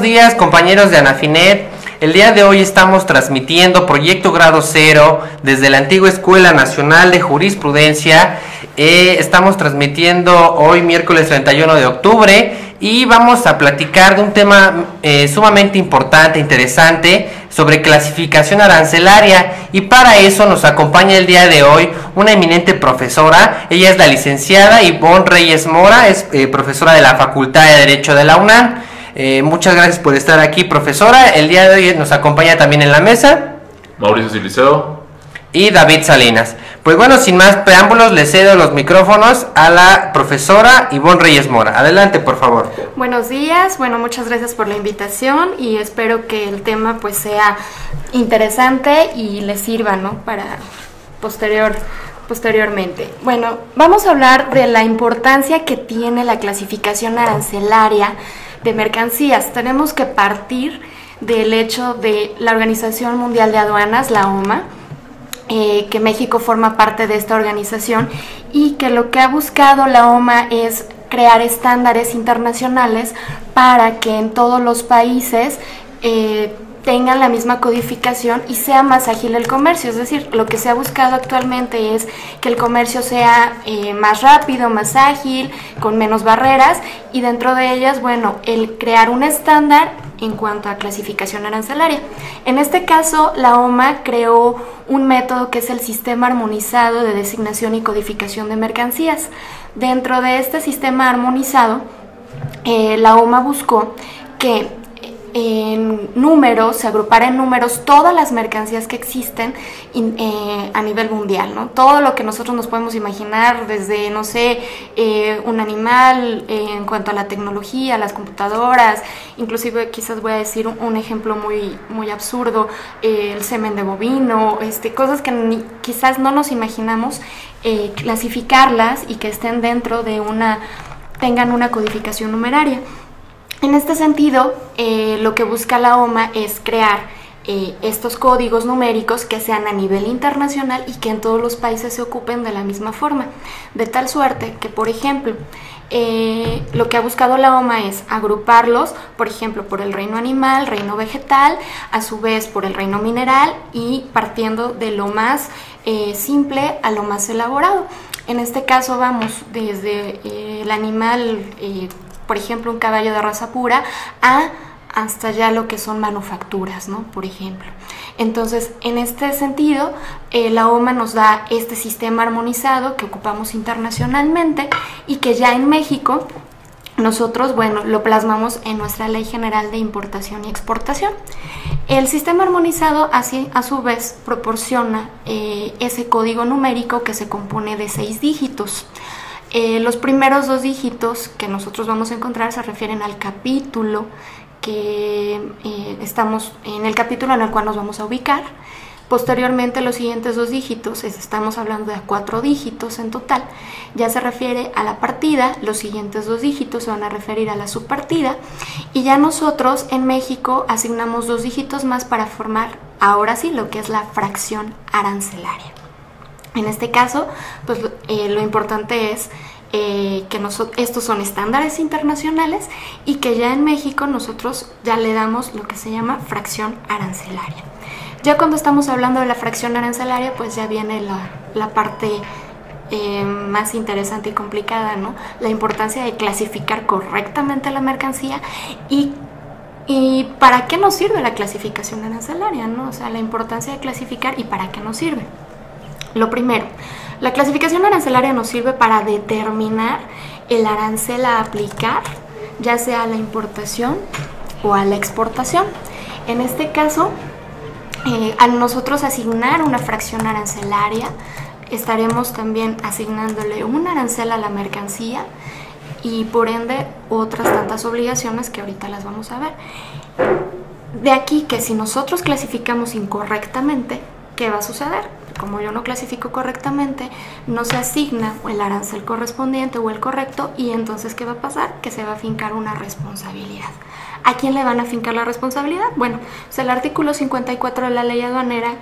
buenos días, compañeros de Anafinet. El día de hoy estamos transmitiendo Proyecto Grado Cero desde la antigua Escuela Nacional de Jurisprudencia. Estamos transmitiendo hoy miércoles 31 de octubre y vamos a platicar de un tema sumamente importante, interesante, sobre clasificación arancelaria, y para eso nos acompaña el día de hoy una eminente profesora. Ella es la licenciada Ivonne Reyes Mora, es profesora de la Facultad de Derecho de la UNAM. Muchas gracias por estar aquí, profesora. El día de hoy nos acompaña también en la mesa Mauricio Siliceo y David Salinas. Pues bueno, sin más preámbulos, le cedo los micrófonos a la profesora Ivonne Reyes Mora. Adelante, por favor. Buenos días, bueno, muchas gracias por la invitación y espero que el tema pues sea interesante y les sirva, ¿no? Para posteriormente. Bueno, vamos a hablar de la importancia que tiene la clasificación arancelaria de mercancías. Tenemos que partir del hecho de la Organización Mundial de Aduanas, la OMA, que México forma parte de esta organización, y que lo que ha buscado la OMA es crear estándares internacionales para que en todos los países tengan la misma codificación y sea más ágil el comercio. Es decir, lo que se ha buscado actualmente es que el comercio sea más rápido, más ágil, con menos barreras, y dentro de ellas, bueno, el crear un estándar en cuanto a clasificación arancelaria. En este caso, la OMA creó un método que es el Sistema Armonizado de Designación y Codificación de Mercancías. Dentro de este sistema armonizado, la OMA buscó que se agrupara en números todas las mercancías que existen a nivel mundial, ¿no? Todo lo que nosotros nos podemos imaginar, desde, no sé, un animal, en cuanto a la tecnología, las computadoras, inclusive quizás voy a decir un ejemplo muy absurdo, el semen de bovino, cosas que quizás no nos imaginamos, clasificarlas y que estén dentro de tengan una codificación numeraria. En este sentido, lo que busca la OMA es crear estos códigos numéricos que sean a nivel internacional y que en todos los países se ocupen de la misma forma, de tal suerte que, por ejemplo, lo que ha buscado la OMA es agruparlos, por ejemplo, por el reino animal, reino vegetal, a su vez por el reino mineral, y partiendo de lo más simple a lo más elaborado. En este caso vamos desde el animal, por ejemplo, un caballo de raza pura, hasta ya lo que son manufacturas, ¿no? Por ejemplo. Entonces, en este sentido, la OMA nos da este sistema armonizado que ocupamos internacionalmente y que ya en México nosotros, bueno, lo plasmamos en nuestra Ley General de Importación y Exportación. El sistema armonizado, así, a su vez, proporciona ese código numérico que se compone de 6 dígitos. Los primeros 2 dígitos que nosotros vamos a encontrar se refieren al capítulo que estamos en el capítulo en el cual nos vamos a ubicar. Posteriormente, los siguientes 2 dígitos, estamos hablando de 4 dígitos en total, ya se refiere a la partida. Los siguientes 2 dígitos se van a referir a la subpartida, y ya nosotros en México asignamos 2 dígitos más para formar, ahora sí, lo que es la fracción arancelaria. En este caso, pues lo importante es que estos son estándares internacionales y que ya en México nosotros ya le damos lo que se llama fracción arancelaria. Ya cuando estamos hablando de la fracción arancelaria, pues ya viene la parte más interesante y complicada, ¿no? La importancia de clasificar correctamente la mercancía y ¿para qué nos sirve la clasificación arancelaria, ¿no? O sea, la importancia de clasificar y para qué nos sirve. Lo primero, la clasificación arancelaria nos sirve para determinar el arancel a aplicar, ya sea a la importación o a la exportación. En este caso, al nosotros asignar una fracción arancelaria, estaremos también asignándole un arancel a la mercancía y por ende otras tantas obligaciones que ahorita las vamos a ver. De aquí que si nosotros clasificamos incorrectamente, ¿qué va a suceder? Como yo no clasifico correctamente, no se asigna el arancel correspondiente o el correcto, y entonces ¿qué va a pasar? Que se va a fincar una responsabilidad. ¿A quién le van a fincar la responsabilidad? Bueno, pues el artículo 54 de la ley aduanera,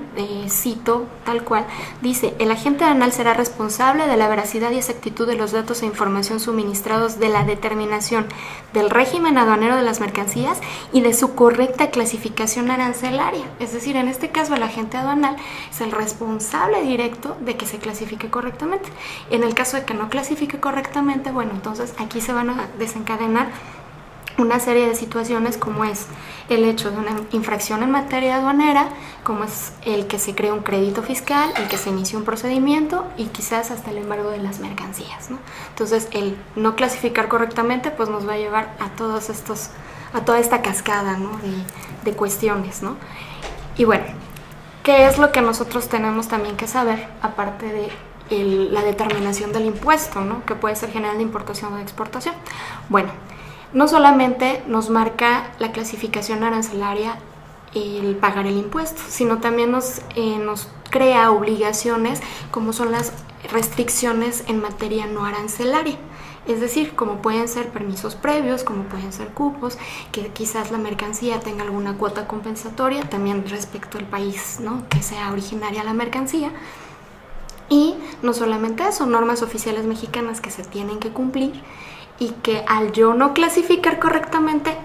cito tal cual, dice: el agente aduanal será responsable de la veracidad y exactitud de los datos e información suministrados, de la determinación del régimen aduanero de las mercancías y de su correcta clasificación arancelaria. Es decir, en este caso el agente aduanal es el responsable directo de que se clasifique correctamente. En el caso de que no clasifique correctamente, bueno, entonces aquí se van a desencadenar una serie de situaciones, como es el hecho de una infracción en materia aduanera, como es el que se cree un crédito fiscal, el que se inicie un procedimiento y quizás hasta el embargo de las mercancías, ¿no? Entonces, el no clasificar correctamente pues nos va a llevar a toda esta cascada, ¿no?, de cuestiones, ¿no? Y bueno, ¿qué es lo que nosotros tenemos también que saber, aparte de la determinación del impuesto, ¿no?, que puede ser general de importación o de exportación? Bueno, no solamente nos marca la clasificación arancelaria el pagar el impuesto, sino también nos crea obligaciones, como son las restricciones en materia no arancelaria. Es decir, como pueden ser permisos previos, como pueden ser cupos, que quizás la mercancía tenga alguna cuota compensatoria, también respecto al país, ¿no?, que sea originaria la mercancía. Y no solamente eso, normas oficiales mexicanas que se tienen que cumplir, y que al yo no clasificar correctamente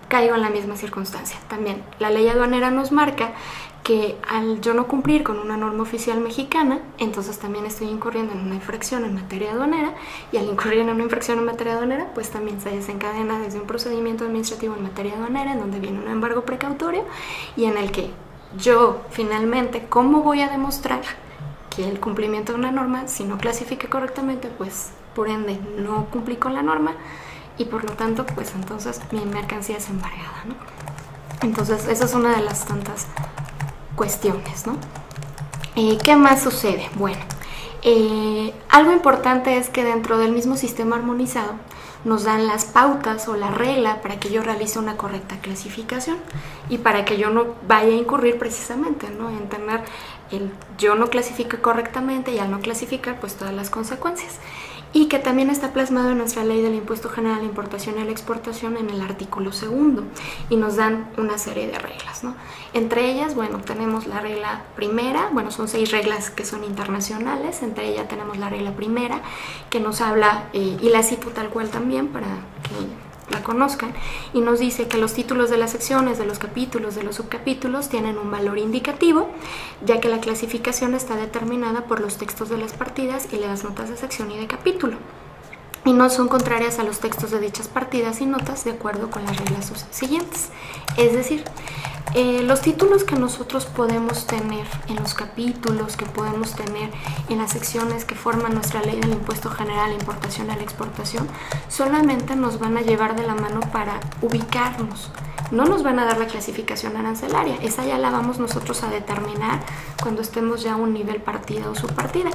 caigo en la misma circunstancia. También la ley aduanera nos marca que al yo no cumplir con una norma oficial mexicana, entonces también estoy incurriendo en una infracción en materia aduanera, y al incurrir en una infracción en materia aduanera, pues también se desencadena desde un procedimiento administrativo en materia aduanera, en donde viene un embargo precautorio, y en el que yo finalmente, ¿cómo voy a demostrar que el cumplimiento de una norma, si no clasifique correctamente, pues por ende no cumplí con la norma, y por lo tanto pues entonces mi mercancía es embargada, ¿no? Entonces esa es una de las tantas cuestiones, ¿no? ¿Qué más sucede? Bueno, algo importante es que dentro del mismo sistema armonizado nos dan las pautas o la regla para que yo realice una correcta clasificación, y para que yo no vaya a incurrir precisamente, ¿no?, en tener el yo no clasifico correctamente, y al no clasificar pues todas las consecuencias. Y que también está plasmado en nuestra ley del impuesto general a la importación y a la exportación en el artículo 2, y nos dan una serie de reglas, ¿no? Entre ellas, bueno, tenemos la regla primera, bueno, son 6 reglas que son internacionales. Entre ellas tenemos la regla primera, que nos habla, y la cito tal cual también para que la conozcan, y nos dice que los títulos de las secciones, de los capítulos, de los subcapítulos tienen un valor indicativo, ya que la clasificación está determinada por los textos de las partidas y las notas de sección y de capítulo, y no son contrarias a los textos de dichas partidas y notas, de acuerdo con las reglas siguientes. Es decir, los títulos que nosotros podemos tener en los capítulos, que podemos tener en las secciones que forman nuestra ley del impuesto general a la importación y a la exportación, solamente nos van a llevar de la mano para ubicarnos. No nos van a dar la clasificación arancelaria, esa ya la vamos nosotros a determinar cuando estemos ya a un nivel partida o subpartida,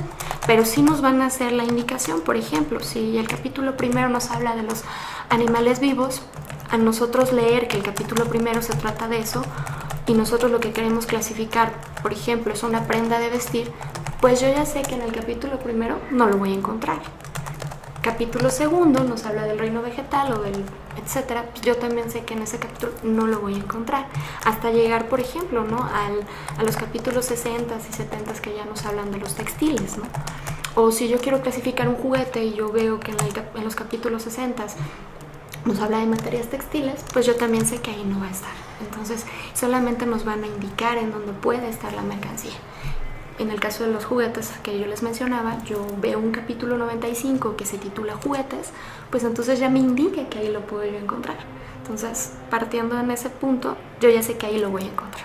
pero sí nos van a hacer la indicación. Por ejemplo, si el capítulo primero nos habla de los animales vivos, a nosotros leer que el capítulo primero se trata de eso, y nosotros lo que queremos clasificar, por ejemplo, es una prenda de vestir, pues yo ya sé que en el capítulo primero no lo voy a encontrar. Capítulo segundo nos habla del reino vegetal o del etcétera, pues yo también sé que en ese capítulo no lo voy a encontrar, hasta llegar, por ejemplo, ¿no?, a los capítulos 60 y 70 que ya nos hablan de los textiles, ¿no? O si yo quiero clasificar un juguete y yo veo que en los capítulos 60 nos habla de materias textiles, pues yo también sé que ahí no va a estar. Entonces solamente nos van a indicar en dónde puede estar la mercancía. En el caso de los juguetes que yo les mencionaba, yo veo un capítulo 95 que se titula juguetes, pues entonces ya me indica que ahí lo puedo yo encontrar. Entonces, partiendo en ese punto, yo ya sé que ahí lo voy a encontrar.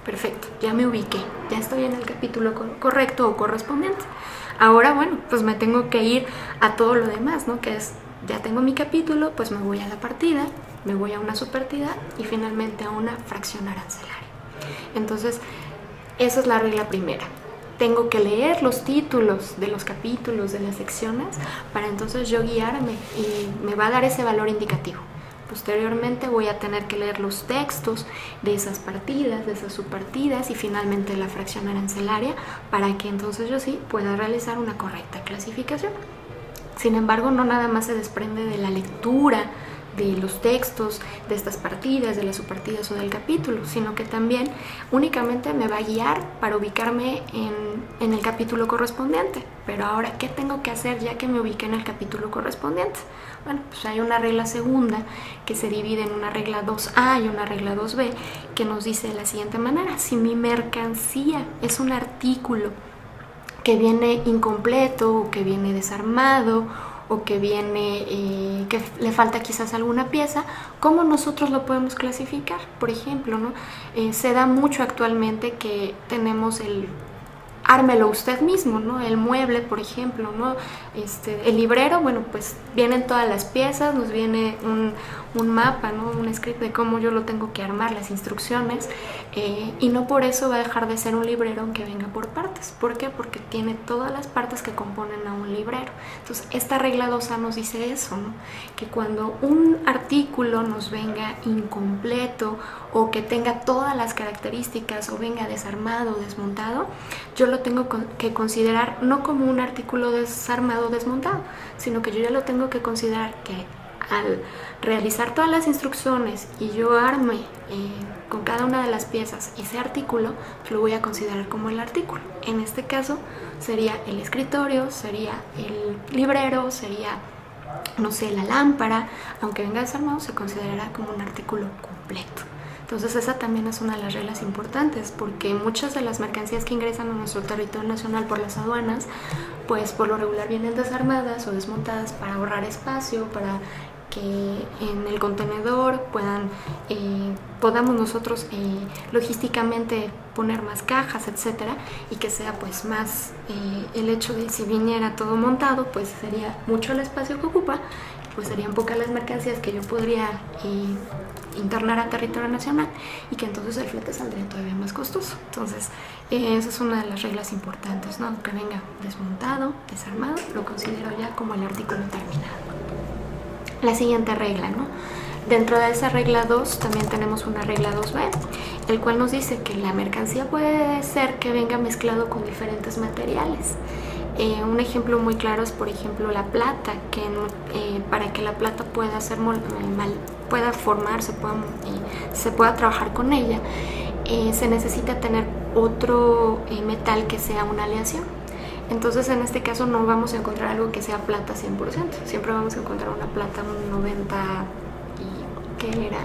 Perfecto, ya me ubiqué, ya estoy en el capítulo correcto o correspondiente. Ahora, bueno, pues me tengo que ir a todo lo demás, ¿no? Que es, ya tengo mi capítulo, pues me voy a la partida, me voy a una subpartida y finalmente a una fracción arancelaria. Entonces, esa es la regla primera. Tengo que leer los títulos de los capítulos, de las secciones, para entonces yo guiarme, y me va a dar ese valor indicativo. Posteriormente voy a tener que leer los textos de esas partidas, de esas subpartidas y finalmente la fracción arancelaria para que entonces yo sí pueda realizar una correcta clasificación. Sin embargo, no nada más se desprende de la lectura de los textos, de estas partidas, de las subpartidas o del capítulo, sino que también únicamente me va a guiar para ubicarme en el capítulo correspondiente. Pero ahora, ¿qué tengo que hacer ya que me ubiqué en el capítulo correspondiente? Bueno, pues hay una regla segunda que se divide en una regla 2A y una regla 2B que nos dice de la siguiente manera: si mi mercancía es un artículo que viene incompleto o que viene desarmado o que viene, que le falta quizás alguna pieza, ¿cómo nosotros lo podemos clasificar? Por ejemplo, ¿no? Se da mucho actualmente que tenemos el ármelo usted mismo, ¿no? El mueble, por ejemplo, ¿no? El librero, bueno, pues vienen todas las piezas, nos viene un mapa, ¿no? Un script de cómo yo lo tengo que armar, las instrucciones, y no por eso va a dejar de ser un librero aunque venga por partes. ¿Por qué? Porque tiene todas las partes que componen a un librero. Entonces, esta regla 2A nos dice eso, ¿no? Que cuando un artículo nos venga incompleto o que tenga todas las características o venga desarmado o desmontado, yo lo tengo que considerar no como un artículo desarmado o desmontado, sino que yo ya lo tengo que considerar que al realizar todas las instrucciones y yo arme con cada una de las piezas ese artículo, lo voy a considerar como el artículo. En este caso sería el escritorio, sería el librero, sería, no sé, la lámpara. Aunque venga desarmado, se considerará como un artículo completo. Entonces esa también es una de las reglas importantes, porque muchas de las mercancías que ingresan a nuestro territorio nacional por las aduanas, pues por lo regular vienen desarmadas o desmontadas para ahorrar espacio, para que en el contenedor podamos nosotros logísticamente poner más cajas, etcétera, y que sea pues más el hecho de si viniera todo montado, pues sería mucho el espacio que ocupa, pues serían pocas las mercancías que yo podría internar a territorio nacional y que entonces el flete saldría todavía más costoso. Entonces esa es una de las reglas importantes, ¿no? Que venga desmontado, desarmado, lo considero ya como el artículo terminado. La siguiente regla, ¿no? Dentro de esa regla 2 también tenemos una regla 2B, el cual nos dice que la mercancía puede ser que venga mezclado con diferentes materiales. Un ejemplo muy claro es, por ejemplo, la plata, que para que la plata pueda pueda formarse, se pueda trabajar con ella, se necesita tener otro metal que sea una aleación. Entonces en este caso no vamos a encontrar algo que sea plata 100%, siempre vamos a encontrar una plata un 90 y ¿qué era?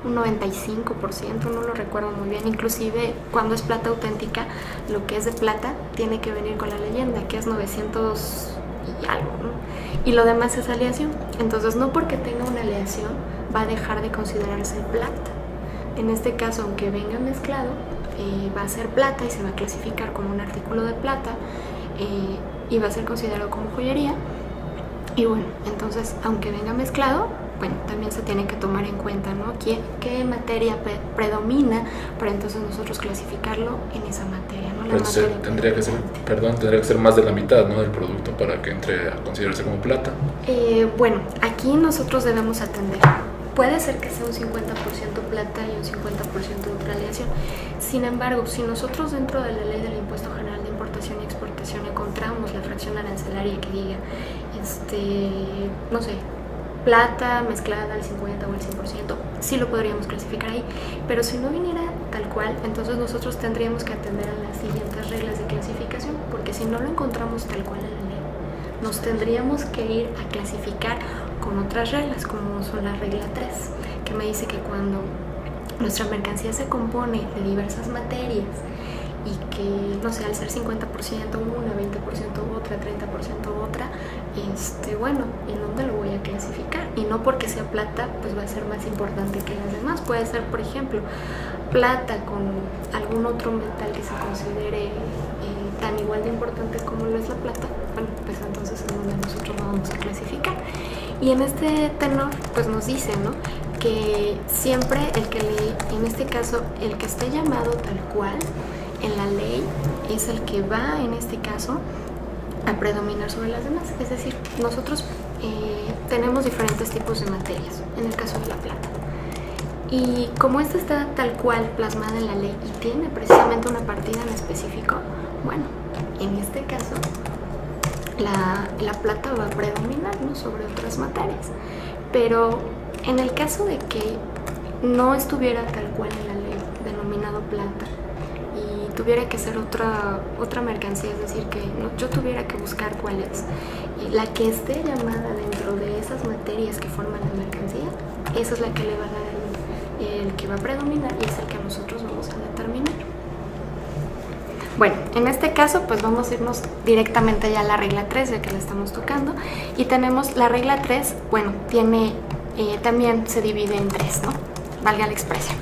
Un 95%, no lo recuerdo muy bien. Inclusive cuando es plata auténtica, lo que es de plata tiene que venir con la leyenda, que es 900 y algo, ¿no? Y lo demás es aleación. Entonces no porque tenga una aleación va a dejar de considerarse plata. En este caso, aunque venga mezclado, va a ser plata y se va a clasificar como un artículo de plata, y va a ser considerado como joyería. Y bueno, entonces aunque venga mezclado, bueno, también se tiene que tomar en cuenta, ¿no? ¿Qué materia predomina para entonces nosotros clasificarlo en esa materia, ¿no? Tendría que ser más de la mitad, ¿no?, del producto para que entre a considerarse como plata. Bueno, aquí nosotros debemos atender. Puede ser que sea un 50% plata y un 50% otra aleación. Sin embargo, si nosotros dentro de la ley del Impuesto General de Importación y Exportación encontramos la fracción arancelaria que diga, no sé, plata mezclada al 50 o al 100%, sí lo podríamos clasificar ahí. Pero si no viniera tal cual, entonces nosotros tendríamos que atender a las siguientes reglas de clasificación, porque si no lo encontramos tal cual en la ley, nos tendríamos que ir a clasificar con otras reglas, como son la regla 3, que me dice que cuando nuestra mercancía se compone de diversas materias y que, no sé, al ser 50% una, 20% otra, 30% otra, bueno, ¿en dónde lo voy a clasificar? Y no porque sea plata, pues va a ser más importante que las demás. Puede ser, por ejemplo, plata con algún otro metal que se considere tan igual de importante como lo es la plata. Bueno, pues entonces es donde nosotros lo vamos a clasificar. Y en este tenor, pues nos dice, ¿no?, que siempre en este caso, el que esté llamado tal cual en la ley es el que va, en este caso, a predominar sobre las demás. Es decir, nosotros tenemos diferentes tipos de materias, en el caso de la plata. Y como esta está tal cual plasmada en la ley y tiene precisamente una partida en específico, bueno, en este caso la plata va a predominar, ¿no?, sobre otras materias. Pero en el caso de que no estuviera tal cual en la ley denominado plata y tuviera que ser otra mercancía, es decir, que yo tuviera que buscar cuál es, y la que esté llamada dentro de esas materias que forman la mercancía, esa es la que le va a dar el que va a predominar y es el que nosotros vamos a determinar. Bueno, en este caso pues vamos a irnos directamente ya a la regla 3, ya que la estamos tocando, y tenemos la regla 3, bueno, tiene también se divide en 3, ¿no? Valga la expresión.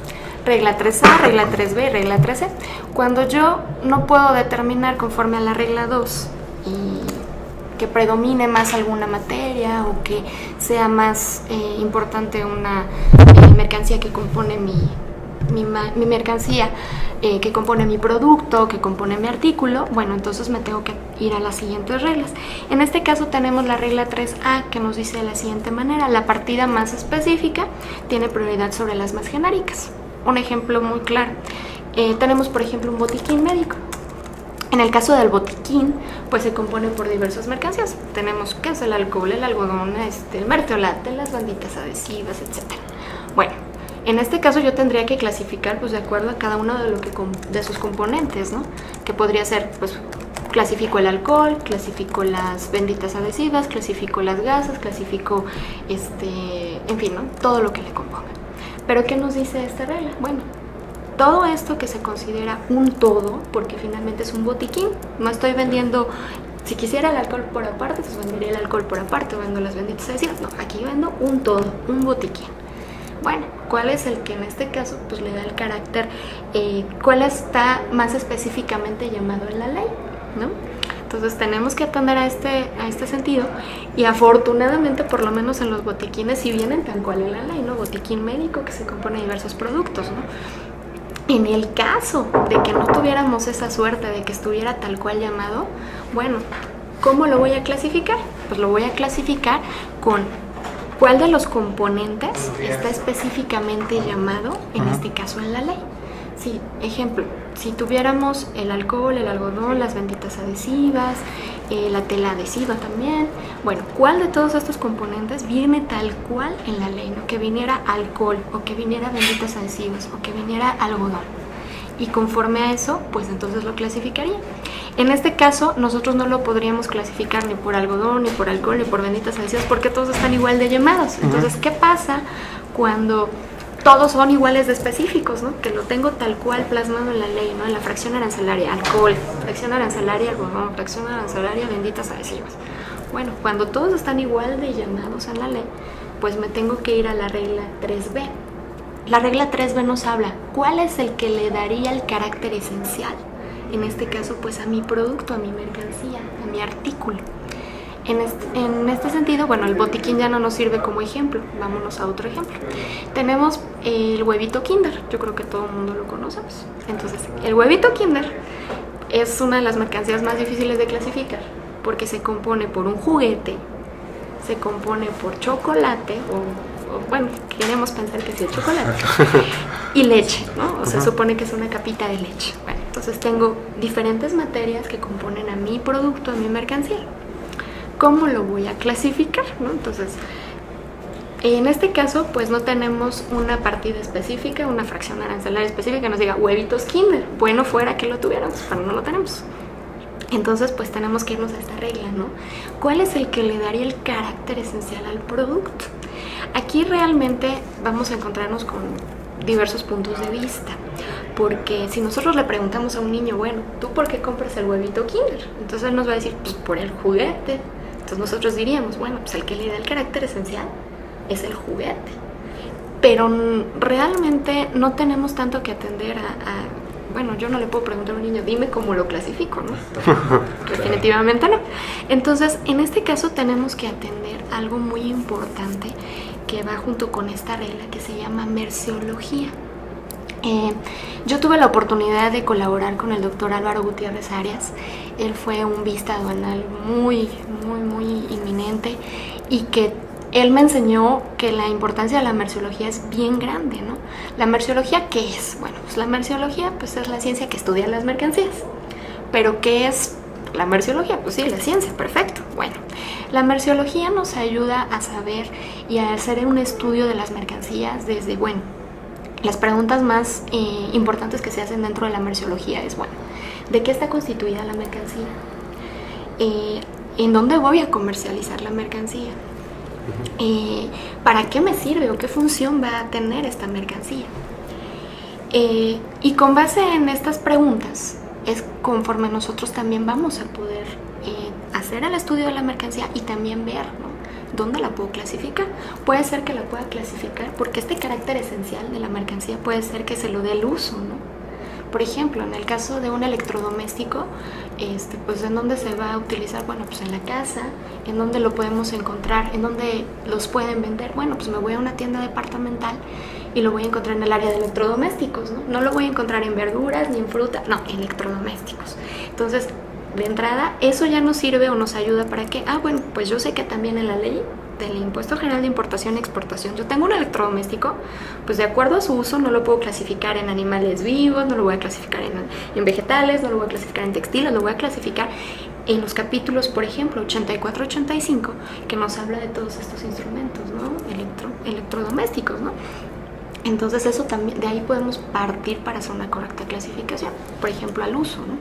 Regla 3A, regla 3B y regla 3C. Cuando yo no puedo determinar conforme a la regla 2 y que predomine más alguna materia o que sea más importante una mercancía que compone mi mercancía, que compone mi producto, que compone mi artículo, bueno, entonces me tengo que ir a las siguientes reglas. En este caso tenemos la regla 3A, que nos dice de la siguiente manera: la partida más específica tiene prioridad sobre las más genéricas. Un ejemplo muy claro, tenemos por ejemplo un botiquín médico. En el caso del botiquín, pues se compone por diversas mercancías. Tenemos que es el alcohol, el algodón, el mertiolate, las banditas adhesivas, etc. Bueno, en este caso yo tendría que clasificar pues de acuerdo a cada uno de sus componentes, ¿no? Que podría ser, pues, clasifico el alcohol, clasifico las benditas adhesivas, clasifico las gasas, clasifico, en fin, ¿no?, todo lo que le componga. ¿Pero qué nos dice esta regla? Bueno, todo esto que se considera un todo, porque finalmente es un botiquín, no estoy vendiendo, si quisiera el alcohol por aparte, pues vendería el alcohol por aparte, vendo las benditas adhesivas, no, aquí vendo un todo, un botiquín. Bueno, ¿cuál es el que en este caso pues le da el carácter, cuál está más específicamente llamado en la ley, ¿no? Entonces tenemos que atender a este sentido, y afortunadamente por lo menos en los botiquines sí vienen tan cual en la ley, ¿no? Botiquín médico que se compone de diversos productos, ¿no? En el caso de que no tuviéramos esa suerte de que estuviera tal cual llamado, bueno, ¿cómo lo voy a clasificar? Pues lo voy a clasificar con cuál de los componentes está específicamente llamado, en este caso en la ley. Sí, ejemplo, si tuviéramos el alcohol, el algodón, las benditas adhesivas, la tela adhesiva también, bueno, ¿cuál de todos estos componentes viene tal cual en la ley, ¿no? Que viniera alcohol, o que viniera benditas adhesivas, o que viniera algodón. Y conforme a eso, pues entonces lo clasificaría. En este caso, nosotros no lo podríamos clasificar ni por algodón, ni por alcohol, ni por benditas adhesivas, porque todos están igual de llamados. Entonces, ¿qué pasa cuando todos son iguales de específicos, ¿no? Que lo tengo tal cual plasmado en la ley, ¿no? En la fracción arancelaria, alcohol, fracción arancelaria, algodón, fracción arancelaria, benditas adhesivas. Bueno, cuando todos están igual de llamados en la ley, pues me tengo que ir a la regla 3B. La regla 3B nos habla cuál es el que le daría el carácter esencial. En este caso, pues a mi producto, a mi mercancía, a mi artículo. En este sentido, bueno, el botiquín ya no nos sirve como ejemplo. Vámonos a otro ejemplo. Tenemos el huevito Kinder. Yo creo que todo el mundo lo conocemos. Entonces, el huevito Kinder es una de las mercancías más difíciles de clasificar, porque se compone por un juguete, se compone por chocolate, o bueno, queremos pensar que sí es chocolate, y leche, ¿no? O sea, supone que es una capita de leche. Bueno, entonces tengo diferentes materias que componen a mi producto, a mi mercancía. ¿Cómo lo voy a clasificar, ¿no? Entonces, en este caso, pues no tenemos una partida específica, una fracción arancelaria específica que nos diga huevitos Kinder. Bueno fuera que lo tuviéramos, pero no lo tenemos. Entonces, pues tenemos que irnos a esta regla, ¿no? ¿Cuál es el que le daría el carácter esencial al producto? Aquí realmente vamos a encontrarnos con diversos puntos de vista, porque si nosotros le preguntamos a un niño, bueno, ¿tú por qué compras el huevito Kinder? Entonces él nos va a decir, pues por el juguete. Entonces nosotros diríamos, bueno, pues el que le da el carácter esencial es el juguete. Pero realmente no tenemos tanto que atender bueno, yo no le puedo preguntar a un niño, dime cómo lo clasifico, ¿no? Definitivamente no. Entonces, en este caso tenemos que atender algo muy importante que va junto con esta regla, que se llama merceología. Yo tuve la oportunidad de colaborar con el doctor Álvaro Gutiérrez Arias. Él fue un vista aduanal muy inminente y que él me enseñó que la importancia de la merciología es bien grande, ¿no? ¿La merciología qué es? Bueno, pues la merciología pues es la ciencia que estudia las mercancías. ¿Pero qué es la merciología? Pues sí, la ciencia, perfecto. Bueno, la merciología nos ayuda a saber y a hacer un estudio de las mercancías desde, bueno, las preguntas más importantes que se hacen dentro de la merciología es, bueno, ¿de qué está constituida la mercancía? ¿En dónde voy a comercializar la mercancía? ¿Para qué me sirve o qué función va a tener esta mercancía? Y con base en estas preguntas es conforme nosotros también vamos a poder hacer el estudio de la mercancía y también ver, ¿no?, dónde la puedo clasificar. Puede ser que la pueda clasificar porque este carácter esencial de la mercancía puede ser que se lo dé el uso, ¿no? Por ejemplo, en el caso de un electrodoméstico, pues ¿en dónde se va a utilizar? Bueno, pues en la casa. ¿En dónde lo podemos encontrar? ¿En dónde los pueden vender? Bueno, pues me voy a una tienda departamental y lo voy a encontrar en el área de electrodomésticos, ¿no? No lo voy a encontrar en verduras ni en fruta, no, electrodomésticos. Entonces, de entrada, eso ya nos sirve o nos ayuda para que, bueno, pues yo sé que también en la ley del Impuesto General de Importación y Exportación, yo tengo un electrodoméstico, pues de acuerdo a su uso no lo puedo clasificar en animales vivos, no lo voy a clasificar en vegetales, no lo voy a clasificar en textiles, lo voy a clasificar en los capítulos, por ejemplo, 84-85, que nos habla de todos estos instrumentos, ¿no? Electrodomésticos, ¿no? Entonces eso también, de ahí podemos partir para hacer una correcta clasificación, por ejemplo, al uso, ¿no?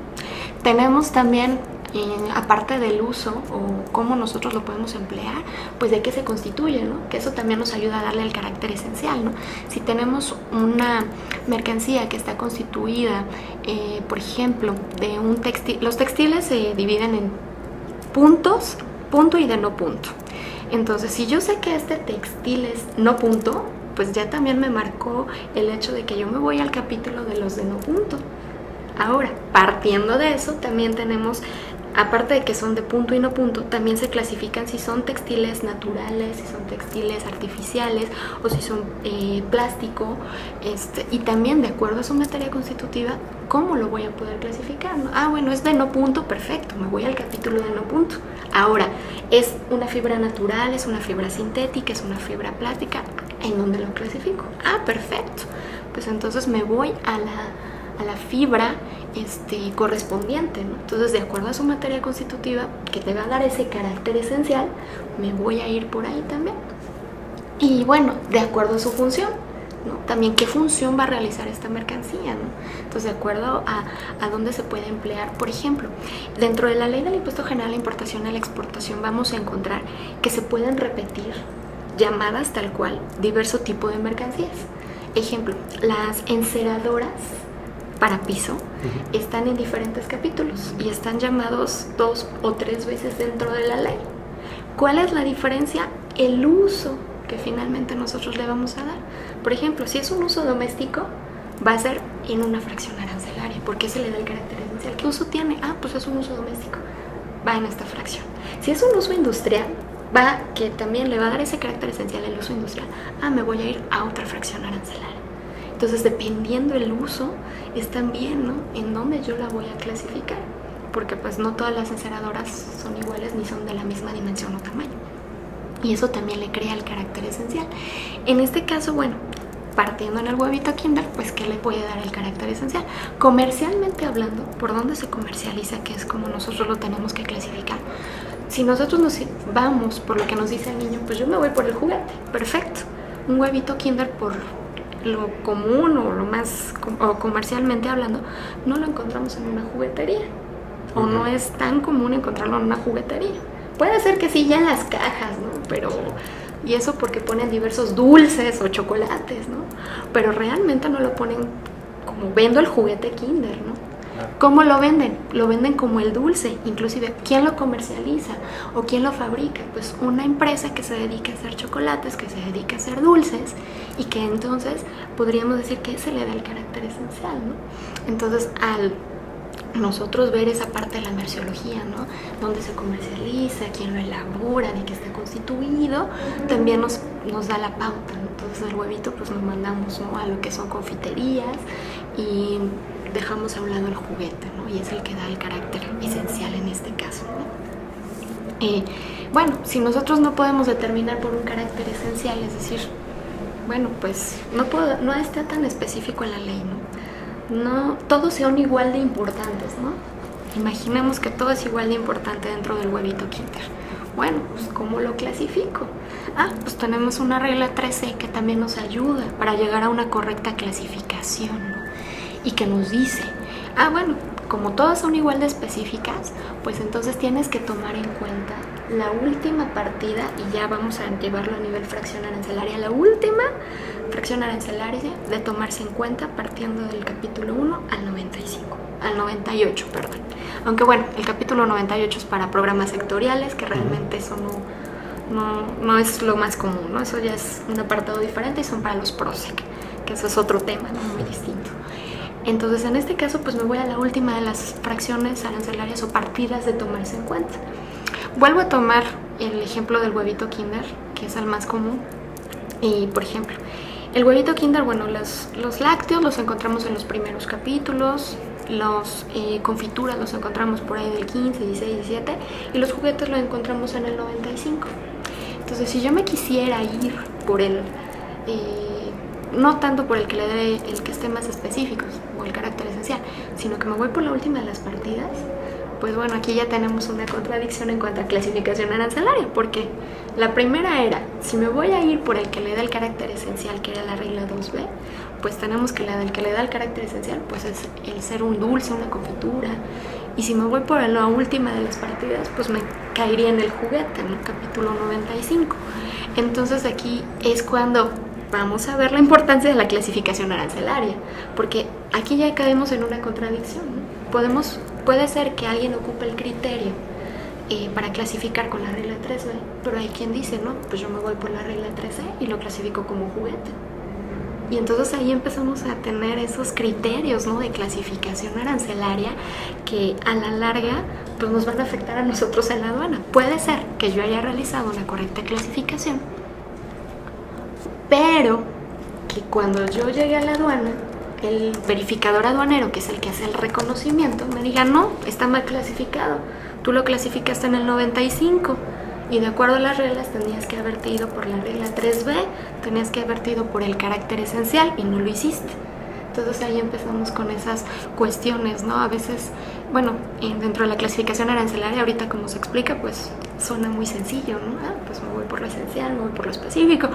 Tenemos también, aparte del uso o cómo nosotros lo podemos emplear, pues de qué se constituye, ¿no? Que eso también nos ayuda a darle el carácter esencial, ¿no? Si tenemos una mercancía que está constituida, por ejemplo, de un textil, los textiles se dividen en puntos, punto y de no punto. Entonces, si yo sé que este textil es no punto, pues ya también me marcó el hecho de que yo me voy al capítulo de los de no punto. Ahora, partiendo de eso, también tenemos, aparte de que son de punto y no punto, también se clasifican si son textiles naturales, si son textiles artificiales o si son plástico, y también de acuerdo a su materia constitutiva, ¿cómo lo voy a poder clasificar, ¿no? Bueno, es de no punto, perfecto, me voy al capítulo de no punto. Ahora, ¿es una fibra natural, es una fibra sintética, es una fibra plástica? ¿En dónde lo clasifico? Perfecto, pues entonces me voy a la fibra correspondiente, ¿no? Entonces, de acuerdo a su materia constitutiva, que te va a dar ese carácter esencial, me voy a ir por ahí también. Y bueno, de acuerdo a su función, ¿no? También qué función va a realizar esta mercancía, ¿no? Entonces, de acuerdo a dónde se puede emplear, por ejemplo, dentro de la ley del Impuesto General a la Importación y a la Exportación vamos a encontrar que se pueden repetir llamadas tal cual diverso tipo de mercancías. Ejemplo, las enceradoras para piso están en diferentes capítulos y están llamados 2 o 3 veces dentro de la ley. ¿Cuál es la diferencia? El uso que finalmente nosotros le vamos a dar. Por ejemplo, si es un uso doméstico, va a ser en una fracción arancelaria, porque se le da el carácter esencial. ¿Qué uso tiene? Pues es un uso doméstico, va en esta fracción. Si es un uso industrial, que también le va a dar ese carácter esencial el uso industrial, me voy a ir a otra fracción arancelaria. Entonces, dependiendo el uso, es también, ¿no?, en dónde yo la voy a clasificar, porque pues no todas las enceradoras son iguales ni son de la misma dimensión o tamaño. Y eso también le crea el carácter esencial. En este caso, bueno, partiendo en el huevito Kinder, pues ¿qué le puede dar el carácter esencial? Comercialmente hablando, ¿por dónde se comercializa? Que es como nosotros lo tenemos que clasificar. Si nosotros nos vamos por lo que nos dice el niño, pues yo me voy por el juguete, perfecto. Un huevito Kinder, por lo común o lo más comercialmente hablando, no lo encontramos en una juguetería, o no es tan común encontrarlo en una juguetería. Puede ser que sí, ya en las cajas, ¿no? Pero, y eso porque ponen diversos dulces o chocolates, ¿no? Pero realmente no lo ponen como vendo el juguete Kinder, ¿no? ¿Cómo lo venden? Lo venden como el dulce. Inclusive, ¿quién lo comercializa o quién lo fabrica? Pues una empresa que se dedica a hacer chocolates, que se dedica a hacer dulces, y que entonces podríamos decir que se le da el carácter esencial, ¿no? Entonces, al nosotros ver esa parte de la merciología, ¿no? Dónde se comercializa, quién lo elabora, de qué está constituido, también nos da la pauta, ¿no? Entonces el huevito pues nos mandamos, ¿no?, a lo que son confiterías y dejamos a un lado el juguete, ¿no? Y es el que da el carácter esencial en este caso, ¿no? Bueno, si nosotros no podemos determinar por un carácter esencial, es decir, bueno, pues no está tan específico en la ley, ¿no? No todos sean igual de importantes, ¿no? Imaginemos que todo es igual de importante dentro del huevito Kinder. Bueno, pues ¿cómo lo clasifico? Pues tenemos una regla 13 que también nos ayuda para llegar a una correcta clasificación, ¿no? Y que nos dice, bueno, como todas son igual de específicas, pues entonces tienes que tomar en cuenta la última partida, y ya vamos a llevarlo a nivel fracción arancelaria, la última fracción arancelaria de tomarse en cuenta partiendo del capítulo 1 al 98, perdón. Aunque bueno, el capítulo 98 es para programas sectoriales, que realmente eso no es lo más común, ¿no? Eso ya es un apartado diferente y son para los PROSEC, que eso es otro tema, ¿no?, muy distinto. Entonces en este caso pues me voy a la última de las fracciones arancelarias o partidas de tomarse en cuenta. Vuelvo a tomar el ejemplo del huevito Kinder, que es el más común. Y por ejemplo, el huevito Kinder, bueno, los lácteos los encontramos en los primeros capítulos, los confituras los encontramos por ahí del 15, 16, 17, y los juguetes los encontramos en el 95. Entonces si yo me quisiera ir por el... no tanto por el que le dé el que esté más específico o el carácter esencial, sino que me voy por la última de las partidas, pues bueno, aquí ya tenemos una contradicción en cuanto a clasificación arancelaria, porque la primera era, si me voy a ir por el que le da el carácter esencial, que era la regla 2B, pues tenemos que la del que le da el carácter esencial, pues es el ser un dulce, una confitura, y si me voy por la última de las partidas, pues me caería en el juguete, en el capítulo 95. Entonces aquí es cuando vamos a ver la importancia de la clasificación arancelaria, porque aquí ya caemos en una contradicción, ¿no? Puede ser que alguien ocupe el criterio para clasificar con la regla 3B, pero hay quien dice, no, pues yo me voy por la regla 3C y lo clasifico como juguete. Y entonces ahí empezamos a tener esos criterios, ¿no?, de clasificación arancelaria que a la larga pues nos van a afectar a nosotros en la aduana. Puede ser que yo haya realizado una correcta clasificación, pero que cuando yo llegue a la aduana, el verificador aduanero, que es el que hace el reconocimiento, me diga, no, está mal clasificado, tú lo clasificaste en el 95 y de acuerdo a las reglas tenías que haberte ido por la regla 3B, tenías que haberte ido por el carácter esencial y no lo hiciste. Entonces ahí empezamos con esas cuestiones, ¿no? A veces, bueno, dentro de la clasificación arancelaria, ahorita como se explica, pues suena muy sencillo, ¿no? Pues me voy por lo esencial, me voy por lo específico,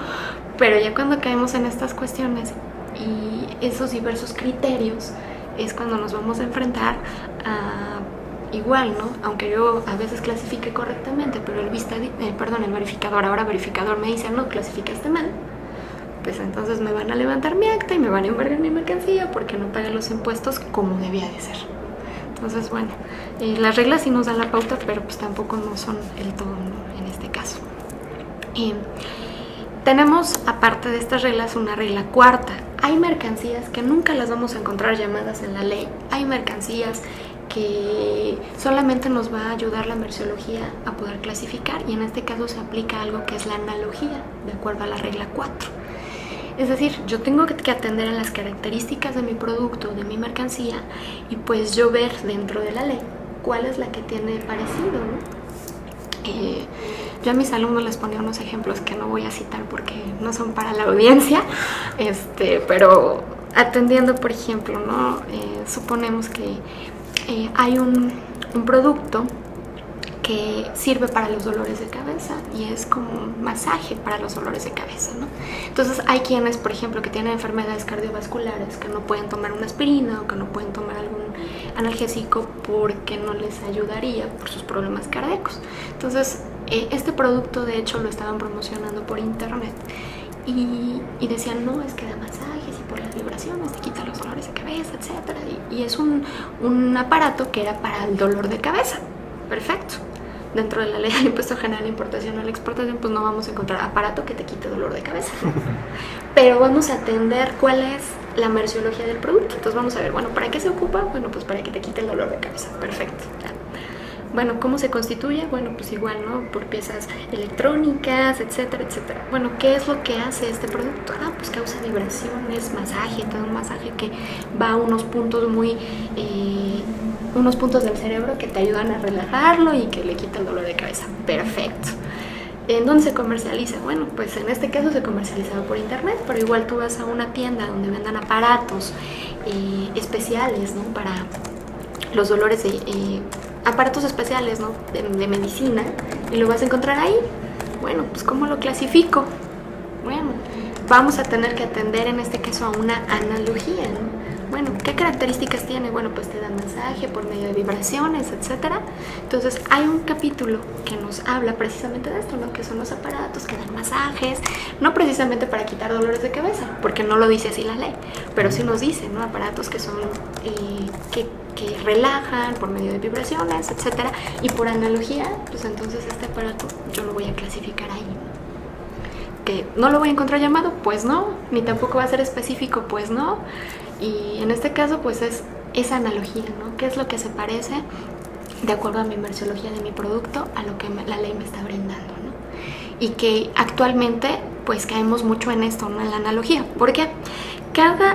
pero ya cuando caemos en estas cuestiones y esos diversos criterios es cuando nos vamos a enfrentar a igual, ¿no? Aunque yo a veces clasifique correctamente, pero el verificador, ahora verificador me dice, no, clasificaste mal, pues entonces me van a levantar mi acta y me van a embargar mi mercancía porque no pagué los impuestos como debía de ser. Entonces, bueno, las reglas sí nos dan la pauta, pero pues tampoco no son el todo, ¿no?, en este caso. Tenemos, aparte de estas reglas, una regla cuarta. Hay mercancías que nunca las vamos a encontrar llamadas en la ley. Hay mercancías que solamente nos va a ayudar la merciología a poder clasificar, y en este caso se aplica algo que es la analogía, de acuerdo a la regla 4. Es decir, yo tengo que atender a las características de mi producto, de mi mercancía, y pues yo ver dentro de la ley cuál es la que tiene parecido, ¿no? Yo a mis alumnos les ponía unos ejemplos que no voy a citar porque no son para la audiencia, pero atendiendo, por ejemplo, ¿no? Suponemos que hay un producto que sirve para los dolores de cabeza y es como un masaje para los dolores de cabeza, ¿no? Entonces hay quienes, por ejemplo, que tienen enfermedades cardiovasculares, que no pueden tomar una aspirina o que no pueden tomar algún analgésico porque no les ayudaría por sus problemas cardíacos. Entonces este producto de hecho lo estaban promocionando por internet y decían, no, es que da masajes y por las vibraciones te quita los dolores de cabeza, etcétera, y es un aparato que era para el dolor de cabeza. Perfecto. dentro de la ley del impuesto general a la importación o a la exportación, pues no vamos a encontrar aparato que te quite dolor de cabeza. Pero vamos a atender cuál es la merciología del producto. Entonces vamos a ver, bueno, ¿para qué se ocupa? Bueno, pues para que te quite el dolor de cabeza. Perfecto. Ya. Bueno, ¿cómo se constituye? Bueno, pues igual, ¿no? Por piezas electrónicas, etcétera, etcétera. Bueno, ¿qué es lo que hace este producto? Ah, pues causa vibraciones, masaje, todo un masaje que va a unos puntos unos puntos del cerebro que te ayudan a relajarlo y que le quita el dolor de cabeza. Perfecto. ¿En dónde se comercializa? Bueno, pues en este caso se comercializa por internet, pero igual tú vas a una tienda donde vendan aparatos especiales, ¿no? Para los dolores aparatos especiales, ¿no? de medicina, y lo vas a encontrar ahí. Bueno, pues ¿cómo lo clasifico? Bueno, vamos a tener que atender en este caso a una analogía, ¿no? Bueno, ¿qué características tiene? Bueno, pues te dan masaje por medio de vibraciones, etcétera. Entonces hay un capítulo que nos habla precisamente de esto, ¿no? Que son los aparatos que dan masajes, no precisamente para quitar dolores de cabeza, porque no lo dice así la ley, pero sí nos dice, ¿no? Aparatos que son que relajan por medio de vibraciones, etcétera. Y por analogía, pues entonces este aparato yo lo voy a clasificar ahí. ¿Que no lo voy a encontrar llamado? Pues no. Ni tampoco va a ser específico, pues no. Y en este caso, pues es esa analogía, ¿no? ¿Qué es lo que se parece de acuerdo a mi merciología de mi producto a lo que la ley me está brindando, ¿no? Y que actualmente, pues caemos mucho en esto, ¿no? En la analogía. ¿Por qué?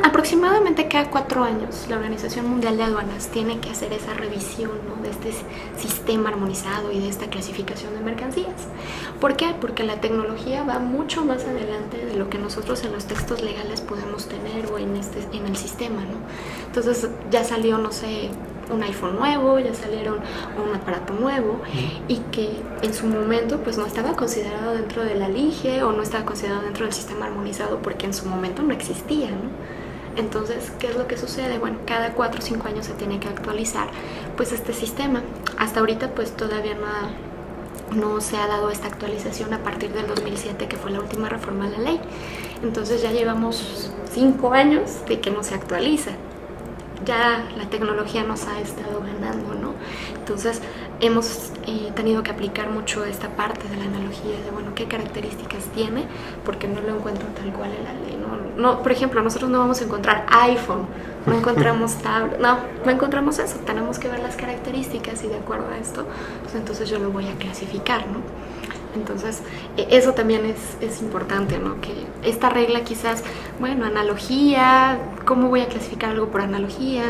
Aproximadamente cada 4 años la Organización Mundial de Aduanas tiene que hacer esa revisión, ¿no? De este sistema armonizado y de esta clasificación de mercancías. ¿Por qué? Porque la tecnología va mucho más adelante de lo que nosotros en los textos legales podemos tener o en el sistema, ¿no? Entonces ya salió, no sé, un iPhone nuevo, ya salieron un aparato nuevo y que en su momento pues no estaba considerado dentro de la LIGE o no estaba considerado dentro del sistema armonizado porque en su momento no existía, ¿no? Entonces, ¿qué es lo que sucede? Bueno, cada 4 o 5 años se tiene que actualizar pues este sistema. Hasta ahorita pues todavía no se ha dado esta actualización a partir del 2007, que fue la última reforma a la ley. Entonces ya llevamos 5 años de que no se actualiza. Ya la tecnología nos ha estado ganando, ¿no? Entonces hemos tenido que aplicar mucho esta parte de la analogía de, bueno, qué características tiene, porque no lo encuentro tal cual en la ley, ¿no? Por ejemplo, nosotros no vamos a encontrar iPhone, no encontramos tablet, no encontramos eso. Tenemos que ver las características y de acuerdo a esto, pues entonces yo lo voy a clasificar, ¿no? Entonces, eso también es importante, ¿no? Que esta regla quizás, bueno, analogía, ¿cómo voy a clasificar algo por analogía?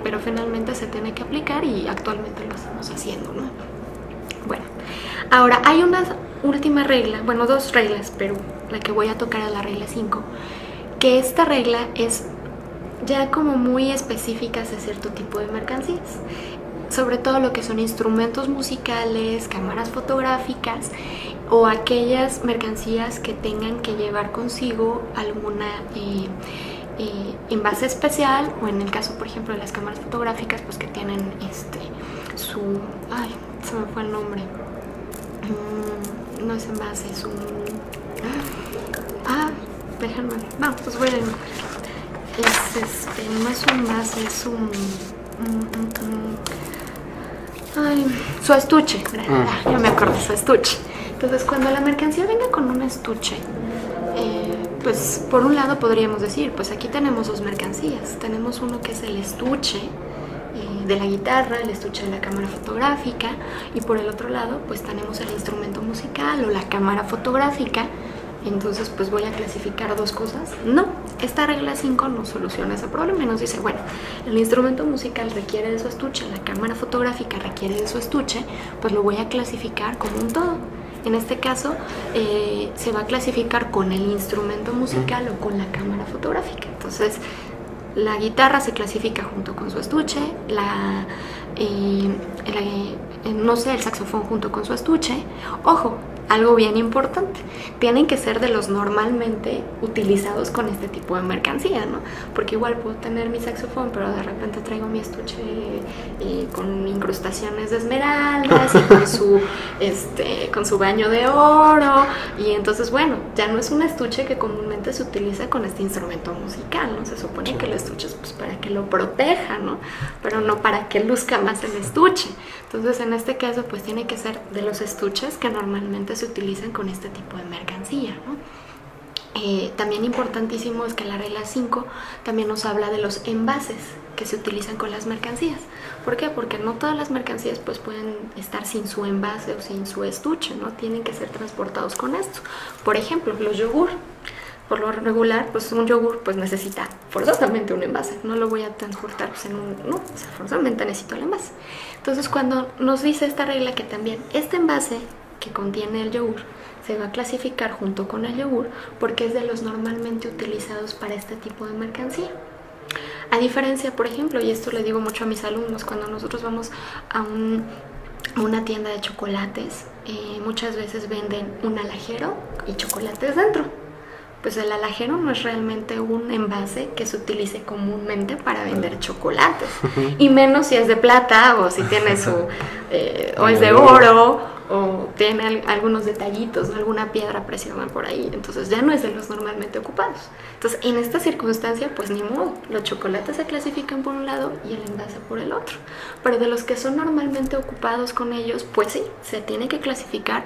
Pero finalmente se tiene que aplicar y actualmente lo estamos haciendo, ¿no? Bueno, ahora hay una última regla, bueno, 2 reglas, pero la que voy a tocar es la regla 5, que esta regla es ya como muy específica de cierto tipo de mercancías. Sobre todo lo que son instrumentos musicales, cámaras fotográficas o aquellas mercancías que tengan que llevar consigo alguna envase especial, o en el caso, por ejemplo, de las cámaras fotográficas, pues que tienen ay, se me fue el nombre, no es envase, es déjenme, no, pues voy a no es un envase, es su estuche, yo me acuerdo, su estuche. Entonces, cuando la mercancía venga con un estuche, pues por un lado podríamos decir, pues aquí tenemos 2 mercancías. Tenemos uno que es el estuche de la guitarra, el estuche de la cámara fotográfica, y por el otro lado pues tenemos el instrumento musical o la cámara fotográfica. Entonces pues voy a clasificar 2 cosas. No, esta regla 5 nos soluciona ese problema y nos dice, bueno, el instrumento musical requiere de su estuche, la cámara fotográfica requiere de su estuche, pues lo voy a clasificar como un todo. En este caso se va a clasificar con el instrumento musical o con la cámara fotográfica. Entonces la guitarra se clasifica junto con su estuche, no sé, el saxofón junto con su estuche. Ojo, algo bien importante, tienen que ser de los normalmente utilizados con este tipo de mercancía, ¿no? Porque igual puedo tener mi saxofón, pero de repente traigo mi estuche con incrustaciones de esmeraldas y con su con su baño de oro, y entonces bueno, ya no es un estuche que comúnmente se utiliza con este instrumento musical, ¿no? Se supone que el estuche es pues para que lo proteja, ¿no? Pero no para que luzca más el estuche. Entonces en este caso pues tiene que ser de los estuches que normalmente se utilizan con este tipo de mercancía, ¿no? También importantísimo es que la regla 5 también nos habla de los envases que se utilizan con las mercancías. ¿Por qué? Porque no todas las mercancías pues pueden estar sin su envase o sin su estuche, ¿no? Tienen que ser transportados con esto. Por ejemplo, los yogur. Por lo regular, pues un yogur pues necesita forzosamente un envase. No lo voy a transportar pues, no, o sea, forzosamente necesito el envase. Entonces cuando nos dice esta regla que también este envase que contiene el yogur se va a clasificar junto con el yogur porque es de los normalmente utilizados para este tipo de mercancía. A diferencia, por ejemplo, y esto le digo mucho a mis alumnos, cuando nosotros vamos a una tienda de chocolates, muchas veces venden un alajero y chocolates dentro. Pues el alajero no es realmente un envase que se utilice comúnmente para vender chocolates, y menos si es de plata o si tiene su o es de oro o tiene algunos detallitos, ¿no? Alguna piedra preciada por ahí, entonces ya no es de los normalmente ocupados. Entonces en esta circunstancia pues ni modo, los chocolates se clasifican por un lado y el envase por el otro, pero de los que son normalmente ocupados con ellos pues sí, se tiene que clasificar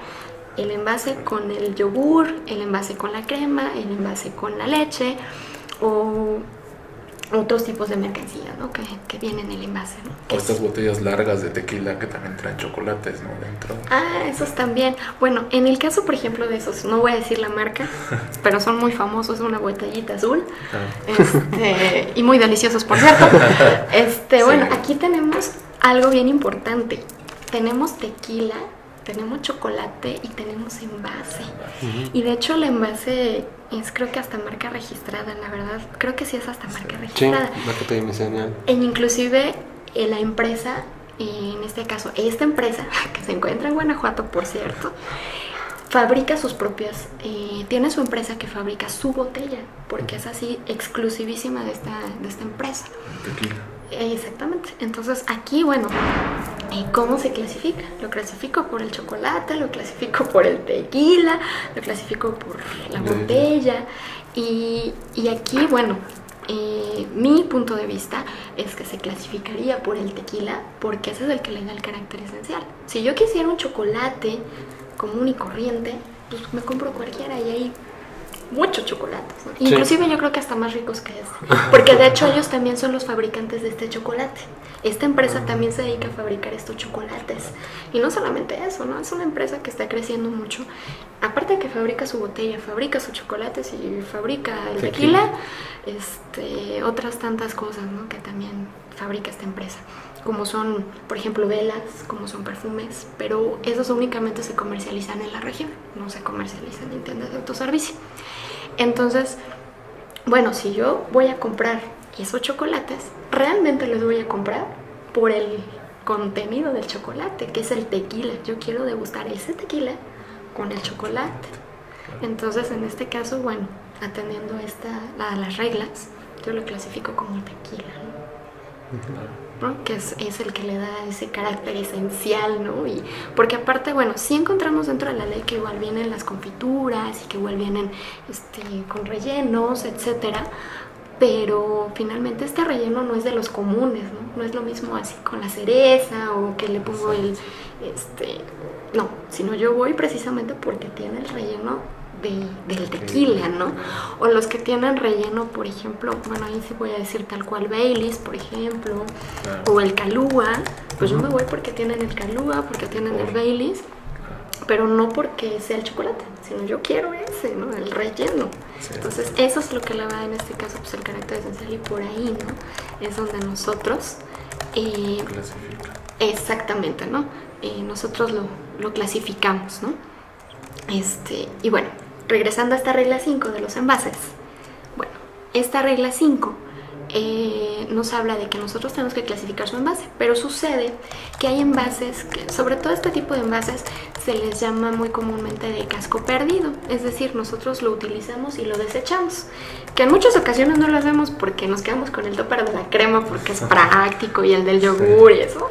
el envase con el yogur, el envase con la crema, el envase con la leche o otros tipos de mercancía, ¿no? que vienen en el envase, ¿no? O estas botellas largas de tequila que también traen chocolates, ¿no? Dentro. Ah, esos también. Bueno, en el caso, por ejemplo, de esos, no voy a decir la marca, pero son muy famosos, una botellita azul, y muy deliciosos, por cierto. Bueno, sí. Aquí tenemos algo bien importante. Tenemos tequila, tenemos chocolate y tenemos envase. Y de hecho el envase es creo que hasta marca registrada, la verdad. Creo que sí es hasta marca registrada. Sí, marca dimensional. E inclusive la empresa, en este caso, esta empresa, que se encuentra en Guanajuato, por cierto, fabrica sus propias, tiene su empresa que fabrica su botella, porque es así exclusivísima de esta empresa. Tequila. Exactamente. Entonces aquí, bueno, ¿cómo se clasifica? Lo clasifico por el chocolate, lo clasifico por el tequila, lo clasifico por la botella. Y aquí, bueno, mi punto de vista es que se clasificaría por el tequila porque ese es el que le da el carácter esencial. Si yo quisiera un chocolate común y corriente, pues me compro cualquiera y hay muchos chocolates, ¿no? Sí. Inclusive yo creo que hasta más ricos que este, porque de hecho ellos también son los fabricantes de este chocolate. Esta empresa también se dedica a fabricar estos chocolates, y no solamente eso, ¿no? Es una empresa que está creciendo mucho. Aparte de que fabrica su botella, fabrica sus chocolates y fabrica el tequila, otras tantas cosas, ¿no? Que también fabrica esta empresa, como son, por ejemplo, velas, como son perfumes, pero esos únicamente se comercializan en la región, no se comercializan en tiendas de autoservicio. Entonces, bueno, si yo voy a comprar esos chocolates, realmente los voy a comprar por el contenido del chocolate, que es el tequila. Yo quiero degustar ese tequila con el chocolate. Entonces, en este caso, bueno, atendiendo a las reglas, yo lo clasifico como tequila, ¿no? Que es el que le da ese carácter esencial, ¿no? Y porque aparte, bueno, sí encontramos dentro de la ley que igual vienen las confituras y que igual vienen con rellenos, etcétera, pero finalmente este relleno no es de los comunes, ¿no? No es lo mismo así con la cereza o que le pongo no, sino yo voy precisamente porque tiene el relleno del tequila, ¿no? O los que tienen relleno, por ejemplo, bueno, ahí sí voy a decir tal cual Baileys, por ejemplo, o el Kahlúa, pues yo me voy porque tienen el Kahlúa, porque tienen el Baileys, pero no porque sea el chocolate, sino yo quiero ese, ¿no? El relleno. Sí. Entonces eso es lo que le va en este caso pues el carácter esencial, y por ahí, ¿no? Es donde nosotros clasifica. Exactamente, ¿no? Nosotros lo clasificamos, ¿no? Y bueno, regresando a esta regla 5 de los envases. Bueno, esta regla 5 nos habla de que nosotros tenemos que clasificar su envase, pero sucede que hay envases, sobre todo este tipo de envases, se les llama muy comúnmente de casco perdido, es decir, nosotros lo utilizamos y lo desechamos, que en muchas ocasiones no lo hacemos porque nos quedamos con el topper de la crema porque es práctico y el del yogur y eso.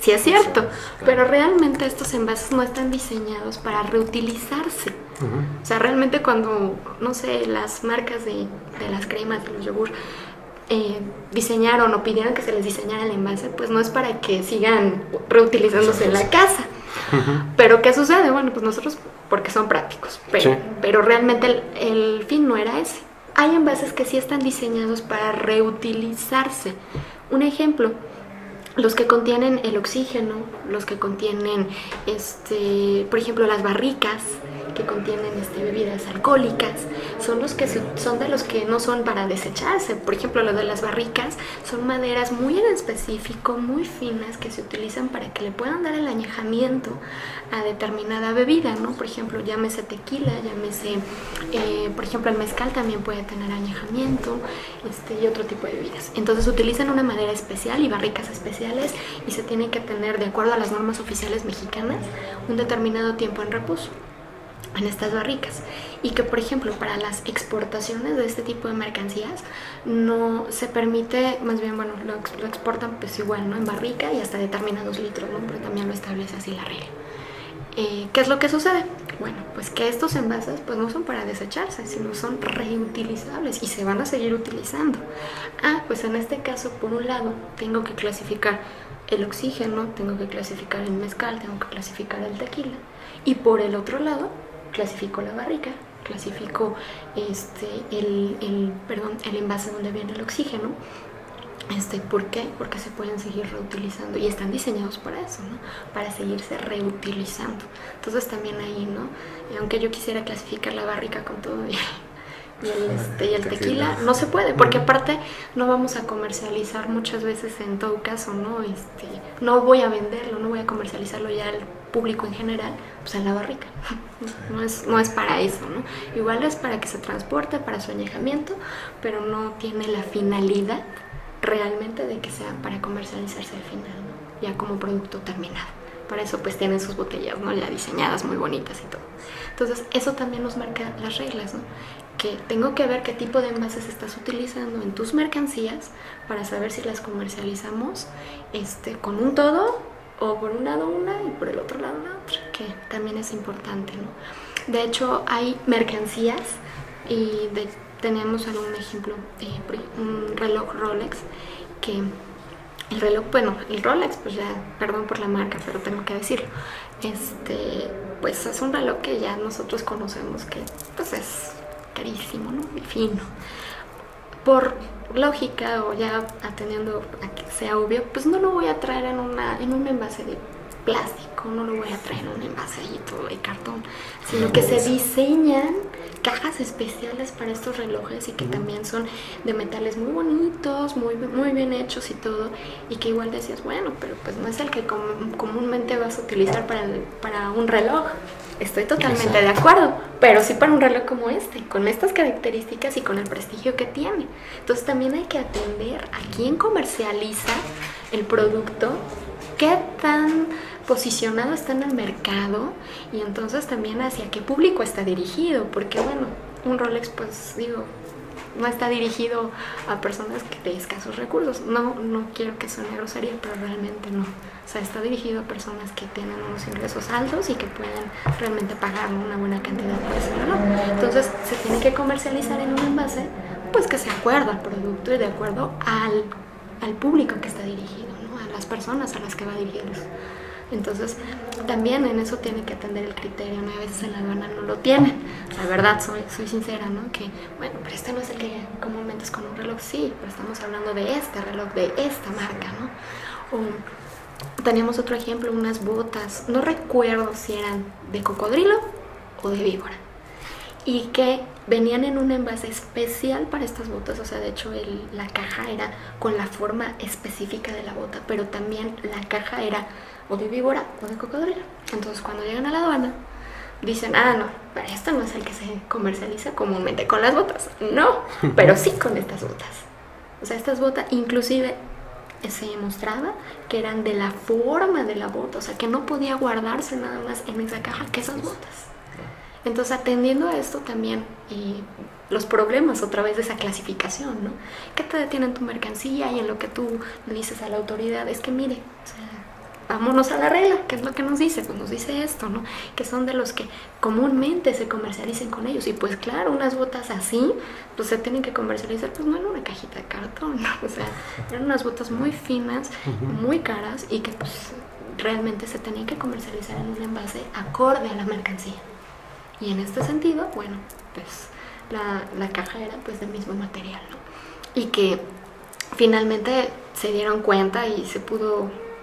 sí es cierto, Claro. pero realmente estos envases no están diseñados para reutilizarse. O sea, realmente cuando, no sé, las marcas de las cremas, de los yogur, diseñaron o pidieron que se les diseñara el envase, pues no es para que sigan reutilizándose en la casa. Pero ¿qué sucede? Bueno, pues nosotros, porque son prácticos, pero realmente el fin no era ese. Hay envases que sí están diseñados para reutilizarse. Un ejemplo, los que contienen el oxígeno, los que contienen, por ejemplo, las barricas que contienen bebidas alcohólicas, son de los que no son para desecharse. Por ejemplo, lo de las barricas son maderas muy en específico, muy finas, que se utilizan para que le puedan dar el añejamiento a determinada bebida, ¿no? Por ejemplo, llámese tequila, llámese, por ejemplo, el mezcal también puede tener añejamiento, y otro tipo de bebidas. Entonces utilizan una madera especial y barricas especiales, y se tiene que tener, de acuerdo a las normas oficiales mexicanas, un determinado tiempo en reposo en estas barricas, y que por ejemplo para las exportaciones de este tipo de mercancías no se permite, más bien, bueno, lo exportan pues igual, ¿no? En barrica y hasta determinados litros, ¿no? Pero también lo establece así la regla. ¿Qué es lo que sucede? Bueno, pues que estos envases pues no son para desecharse, sino son reutilizables y se van a seguir utilizando. Pues en este caso, por un lado, tengo que clasificar el oxígeno, tengo que clasificar el mezcal, tengo que clasificar el tequila, y por el otro lado clasifico la barrica, clasifico el envase donde viene el oxígeno. ¿Por qué? Porque se pueden seguir reutilizando y están diseñados para eso, ¿no? Para seguirse reutilizando. Entonces también ahí, ¿no? Aunque yo quisiera clasificar la barrica con todo y el tequila, no se puede, porque aparte no vamos a comercializar muchas veces, en todo caso, ¿no? No voy a venderlo, no voy a comercializarlo ya al público en general, pues en la barrica. No es para eso, ¿no? Igual es para que se transporte, para su añejamiento, pero no tiene la finalidad realmente de que sea para comercializarse al final, ¿no? Ya como producto terminado. Para eso pues tienen sus botellas, ¿no? Ya diseñadas, muy bonitas y todo. Entonces eso también nos marca las reglas, ¿no? Que tengo que ver qué tipo de envases estás utilizando en tus mercancías para saber si las comercializamos con un todo, o por un lado una y por el otro lado la otra, que también es importante, ¿no? De hecho hay mercancías y tenemos algún ejemplo, un reloj Rolex, que el reloj, bueno, el Rolex, pues ya, perdón por la marca, pero tengo que decirlo, pues es un reloj que ya nosotros conocemos que pues es carísimo, ¿no? Y fino. Por lógica, o ya atendiendo a que sea obvio, pues no lo voy a traer en un envase de plástico, no lo voy a traer en un envase ahí todo de cartón, sino que se diseñan cajas especiales para estos relojes, y que también son de metales muy bonitos, muy bien hechos y todo, y que igual decías, bueno, pero pues no es el que comúnmente vas a utilizar para un reloj. Estoy totalmente de acuerdo, pero sí para un reloj como con estas características y con el prestigio que tiene. Entonces también hay que atender a quién comercializa el producto, qué tan posicionado está en el mercado, y entonces también hacia qué público está dirigido, porque bueno, un Rolex pues no está dirigido a personas de escasos recursos. No quiero que suene grosería, pero realmente no. O sea, está dirigido a personas que tienen unos ingresos altos y que pueden realmente pagar una buena cantidad por ese reloj. Entonces se tiene que comercializar en un envase pues que se acuerda al producto y de acuerdo al público que está dirigido, ¿no? A las personas a las que va dirigido. Entonces también en eso tiene que atender el criterio, ¿no? A veces en la aduana no lo tienen. La verdad, soy sincera, ¿no? Que bueno, pero no es el que comúnmente es con un reloj, sí, pero estamos hablando de este reloj, de esta marca, ¿no? O teníamos otro ejemplo, unas botas, no recuerdo si eran de cocodrilo o de víbora, y que venían en un envase especial para estas botas. O sea, de hecho la caja era con la forma específica de la bota, pero también la caja era o de víbora o de cocodrilo. Entonces cuando llegan a la aduana dicen, no, pero esto no es el que se comercializa comúnmente con las botas. No, pero sí con estas botas. O sea, estas botas inclusive se mostraba que eran de la forma de la bota, o sea, que no podía guardarse nada más en esa caja que esas botas. Entonces, atendiendo a esto también, los problemas otra vez de esa clasificación, ¿no? ¿Qué te detiene en tu mercancía? Y en lo que tú le dices a la autoridad es que mire, o sea, vámonos a la regla. ¿Qué es lo que nos dice? Pues nos dice esto, ¿no? Que son de los que comúnmente se comercialicen con ellos. Y pues claro, unas botas así, pues se tienen que comercializar, pues no en una cajita de cartón, ¿no? O sea, eran unas botas muy finas, muy caras y que pues realmente se tenían que comercializar en un envase acorde a la mercancía. Y en este sentido, bueno, pues la caja era pues del mismo material, ¿no? Y que finalmente se dieron cuenta y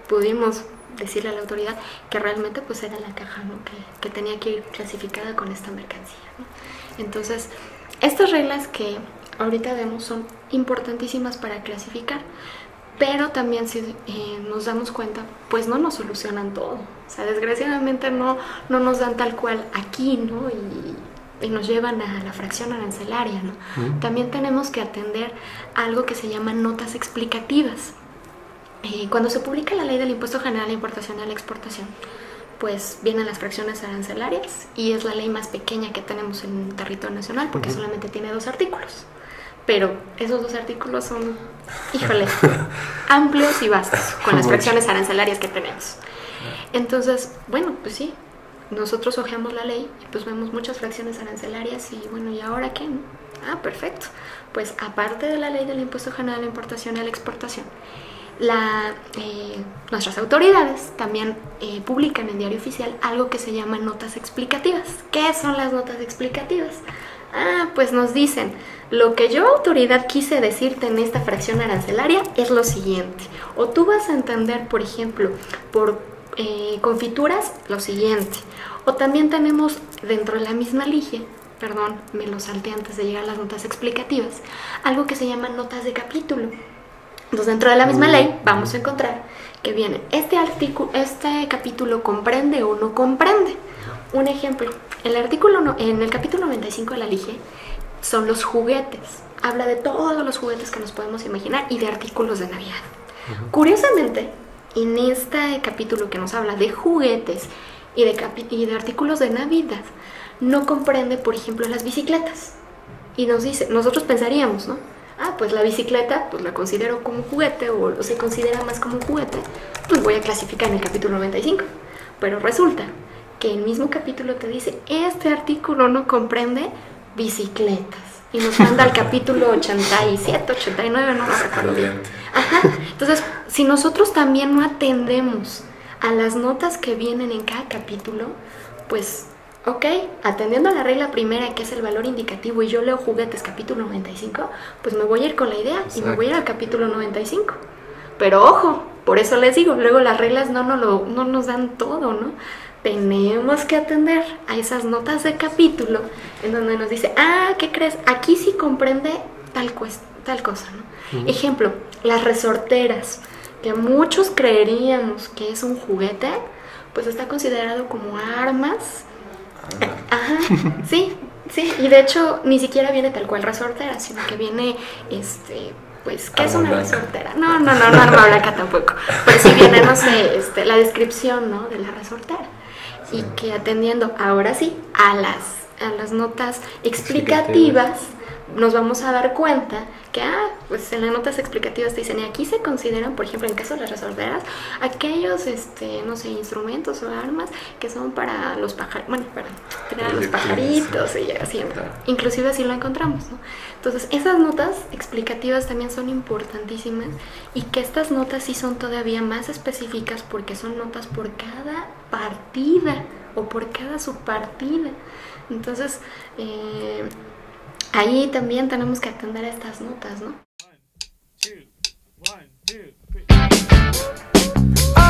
pudimos decirle a la autoridad que realmente pues era la caja, ¿no? que tenía que ir clasificada con esta mercancía, ¿no? Entonces, estas reglas que ahorita vemos son importantísimas para clasificar, pero también si nos damos cuenta, pues no nos solucionan todo. O sea, desgraciadamente no nos dan tal cual aquí, ¿no? Y nos llevan a la fracción arancelaria, ¿no? También tenemos que atender algo que se llaman notas explicativas. Cuando se publica la ley del Impuesto General a la Importación y a la Exportación, pues vienen las fracciones arancelarias y es la ley más pequeña que tenemos en el territorio nacional porque solamente tiene 2 artículos. Pero esos 2 artículos son, híjole, amplios y vastos con las fracciones arancelarias que tenemos. Entonces, bueno, pues sí, nosotros hojeamos la ley y pues vemos muchas fracciones arancelarias y bueno, ¿y ahora qué? Ah, perfecto. Pues aparte de la ley del Impuesto General a la Importación y a la Exportación, nuestras autoridades también publican en Diario Oficial algo que se llama notas explicativas. ¿Qué son las notas explicativas? Ah, pues nos dicen, lo que yo, autoridad, quise decirte en esta fracción arancelaria es lo siguiente. O tú vas a entender, por ejemplo, por confituras, lo siguiente. O también tenemos dentro de la misma LIGE, perdón, me lo salté antes de llegar a las notas explicativas, algo que se llama notas de capítulo. Entonces, dentro de la misma ley vamos a encontrar que viene este capítulo comprende o no comprende. Un ejemplo, en el capítulo 95 de la LIGE son los juguetes. Habla de todos los juguetes que nos podemos imaginar y de artículos de Navidad. Curiosamente, en este capítulo que nos habla de juguetes y de artículos de Navidad, no comprende, por ejemplo, las bicicletas. Y nos dice, nosotros pensaríamos, ¿no? Ah, pues la bicicleta, pues la considero como juguete o se considera más como un juguete, pues voy a clasificar en el capítulo 95. Pero resulta que el mismo capítulo te dice, este artículo no comprende bicicletas. Y nos manda al capítulo 87, 89, no lo recuerdo bien. Ajá. Entonces, si nosotros también no atendemos a las notas que vienen en cada capítulo, pues, ok, atendiendo a la regla primera, que es el valor indicativo, y yo leo juguetes capítulo 95, pues me voy a ir con la idea. Exacto. Y me voy a ir al capítulo 95. Pero ojo, por eso les digo, luego las reglas no nos dan todo, ¿no? Tenemos que atender a esas notas de capítulo en donde nos dice, ah, ¿qué crees? Aquí sí comprende tal cosa, ¿no? Ejemplo, las resorteras, que muchos creeríamos que es un juguete, pues está considerado como armas. Ajá, sí, y de hecho ni siquiera viene tal cual resortera, sino que viene, pues, ¿qué es una resortera? No, arma blanca tampoco, pero sí viene, no sé, la descripción, ¿no? De la resortera. Sí. Y que atendiendo ahora sí a las notas explicativas, nos vamos a dar cuenta que, pues en las notas explicativas te dicen, y aquí se consideran, por ejemplo, en caso de las resorteras, aquellos, no sé, instrumentos o armas que son para los pajaritos, bueno, para tener a los pajaritos y así, claro. Inclusive así lo encontramos, ¿no? Entonces, esas notas explicativas también son importantísimas y que estas notas sí son todavía más específicas porque son notas por cada partida o por cada subpartida. Entonces, ahí también tenemos que atender a estas notas, ¿no? 1, 2, 1, 2, 3.